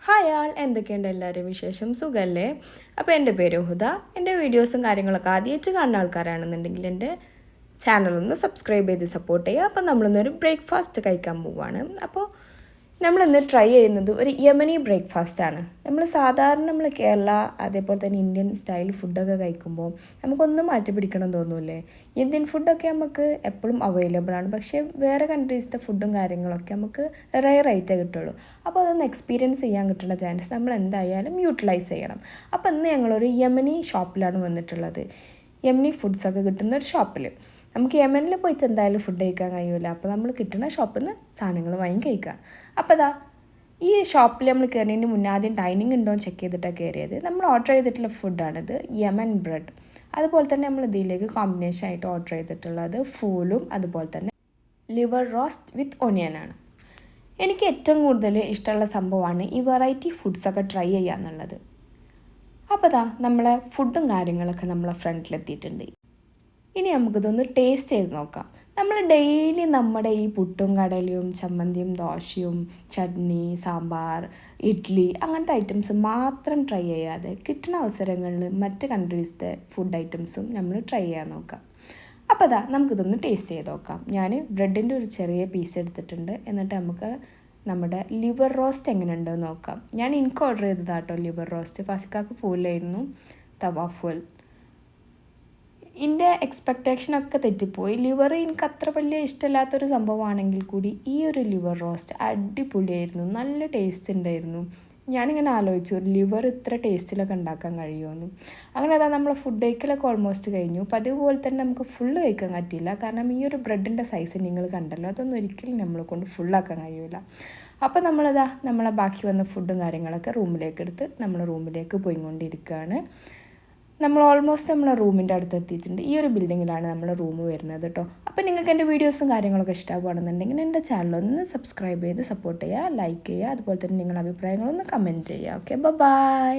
Hi ആൾ, എന്തൊക്കെയുണ്ട് എല്ലാവരും വിശേഷം? സുഖമല്ലേ? അപ്പോൾ എൻ്റെ പേര് ഹുദ. എൻ്റെ വീഡിയോസും കാര്യങ്ങളൊക്കെ ആദ്യമായിട്ട് കാണുന്ന ആൾക്കാരാണെന്നുണ്ടെങ്കിൽ എൻ്റെ ചാനലൊന്ന് സബ്സ്ക്രൈബ് ചെയ്ത് സപ്പോർട്ട് ചെയ്യുക. അപ്പോൾ നമ്മളിന്നൊരു ബ്രേക്ക്ഫാസ്റ്റ് കഴിക്കാൻ പോവുകയാണ്. അപ്പോൾ നമ്മളിന്ന് ട്രൈ ചെയ്യുന്നത് ഒരു യമനി ബ്രേക്ക്ഫാസ്റ്റാണ്. നമ്മൾ കേരള അതേപോലെ തന്നെ ഇന്ത്യൻ സ്റ്റൈൽ ഫുഡൊക്കെ കഴിക്കുമ്പോൾ നമുക്കൊന്നും മാറ്റി പിടിക്കണം തോന്നൂല്ലേ? ഇന്ത്യൻ ഫുഡൊക്കെ നമുക്ക് എപ്പോഴും അവൈലബിൾ ആണ്, പക്ഷേ വേറെ കൺട്രീസിലെ ഫുഡും കാര്യങ്ങളൊക്കെ നമുക്ക് റെയറായിട്ടേ കിട്ടുള്ളൂ. അപ്പോൾ അതൊന്ന് എക്സ്പീരിയൻസ് ചെയ്യാൻ കിട്ടുന്ന ചാൻസ് നമ്മൾ എന്തായാലും യൂട്ടിലൈസ് ചെയ്യണം. അപ്പോൾ ഇന്ന് ഞങ്ങളൊരു യമനി ഷോപ്പിലാണ് വന്നിട്ടുള്ളത്. യമനി ഫുഡ്സൊക്കെ കിട്ടുന്ന ഒരു ഷോപ്പിൽ. നമുക്ക് യമനിൽ പോയിട്ട് എന്തായാലും ഫുഡ് കഴിക്കാൻ കഴിയില്ല. അപ്പോൾ നമ്മൾ കിട്ടുന്ന ഷോപ്പിൽ നിന്ന് സാധനങ്ങൾ വാങ്ങി കഴിക്കുക. അപ്പോൾ ഈ ഷോപ്പിൽ നമ്മൾ കയറിയതിന് മുന്നേ ആദ്യം ഡൈനിങ് ഉണ്ടോ എന്ന് ചെക്ക് ചെയ്തിട്ടാണ് കയറിയത്. നമ്മൾ ഓർഡർ ചെയ്തിട്ടുള്ള ഫുഡാണിത്, യമൻ ബ്രെഡ്. അതുപോലെ തന്നെ നമ്മൾ ഇതിലേക്ക് കോമ്പിനേഷൻ ആയിട്ട് ഓർഡർ ചെയ്തിട്ടുള്ളത് ഫൂലും അതുപോലെ തന്നെ ലിവർ റോസ്റ്റ് വിത്ത് ഒനിയനാണ്. എനിക്ക് ഏറ്റവും കൂടുതൽ ഇഷ്ടമുള്ള സംഭവമാണ് ഈ വെറൈറ്റി ഫുഡ്സൊക്കെ ട്രൈ ചെയ്യുക എന്നുള്ളത്. അപ്പോൾ നമ്മളെ ഫുഡും കാര്യങ്ങളൊക്കെ നമ്മളെ ഫ്രണ്ടിലെത്തിയിട്ടുണ്ട്. ഇനി നമുക്കിതൊന്ന് ടേസ്റ്റ് ചെയ്ത് നോക്കാം. നമ്മൾ ഡെയിലി നമ്മുടെ ഈ പുട്ടും കടലയും ചമ്മന്തിയും ദോശയും ചട്നി സാമ്പാർ ഇഡ്ഡലി അങ്ങനത്തെ ഐറ്റംസ് മാത്രം ട്രൈ ചെയ്യാതെ കിട്ടുന്ന അവസരങ്ങളിൽ മറ്റ് കൺട്രീസിലെ ഫുഡ് ഐറ്റംസും നമ്മൾ ട്രൈ ചെയ്യാൻ നോക്കാം. അപ്പോൾ നമുക്കിതൊന്ന് ടേസ്റ്റ് ചെയ്ത് നോക്കാം. ഞാൻ ബ്രെഡിൻ്റെ ഒരു ചെറിയ പീസ് എടുത്തിട്ടുണ്ട്. എന്നിട്ട് നമുക്ക് നമ്മുടെ ലിവർ റോസ്റ്റ് എങ്ങനെയുണ്ടെന്ന് നോക്കാം. എനിക്ക് ഓർഡർ ചെയ്തതാട്ടോ ലിവർ റോസ്റ്റ്. ഫസിക്കാക്ക് ഫുള്ളായിരുന്നു, തവ ഫുൾ. എൻ്റെ എക്സ്പെക്റ്റേഷനൊക്കെ തെറ്റിപ്പോയി. ലിവർ എനിക്ക് അത്ര വലിയ ഇഷ്ടമില്ലാത്തൊരു സംഭവമാണെങ്കിൽ കൂടി ഈ ഒരു ലിവർ റോസ്റ്റ് അടിപൊളിയായിരുന്നു, നല്ല ടേസ്റ്റ് ഉണ്ടായിരുന്നു. ഞാനിങ്ങനെ ആലോചിച്ചു ലിവർ ഇത്ര ടേസ്റ്റിലൊക്കെ ഉണ്ടാക്കാൻ കഴിയുമെന്ന്. അങ്ങനെ നമ്മൾ ഫുഡ് കഴിക്കലൊക്കെ ഓൾമോസ്റ്റ് കഴിഞ്ഞു. പതിവ് പോലെ തന്നെ നമുക്ക് ഫുള്ള് കഴിക്കാൻ പറ്റില്ല, കാരണം ഈ ഒരു ബ്രെഡിൻ്റെ സൈസ് നിങ്ങൾ കണ്ടല്ലോ, അതൊന്നും ഒരിക്കലും നമ്മളെ കൊണ്ട് ഫുള്ളാക്കാൻ കഴിയില്ല. അപ്പോൾ നമ്മളെ ബാക്കി വന്ന ഫുഡും കാര്യങ്ങളൊക്കെ റൂമിലേക്ക് എടുത്ത് നമ്മൾ റൂമിലേക്ക് പോയിക്കൊണ്ടിരിക്കുകയാണ്. നമ്മൾ ഓൾമോസ്റ്റ് നമ്മളെ റൂമിൻ്റെ അടുത്ത് എത്തിയിട്ടുണ്ട്. ഈ ഒരു ബിൽഡിങ്ങിലാണ് നമ്മളെ റൂം വരുന്നത് കേട്ടോ. അപ്പോൾ നിങ്ങൾക്ക് എൻ്റെ വീഡിയോസും കാര്യങ്ങളൊക്കെ ഇഷ്ടമാണെന്നുണ്ടെങ്കിൽ എൻ്റെ ചാനലൊന്ന് സബ്സ്ക്രൈബ് ചെയ്ത് സപ്പോർട്ട് ചെയ്യുക, ലൈക്ക് ചെയ്യുക, അതുപോലെ തന്നെ നിങ്ങളുടെ അഭിപ്രായങ്ങളൊന്ന് കമൻറ്റ് ചെയ്യുക. Okay, by.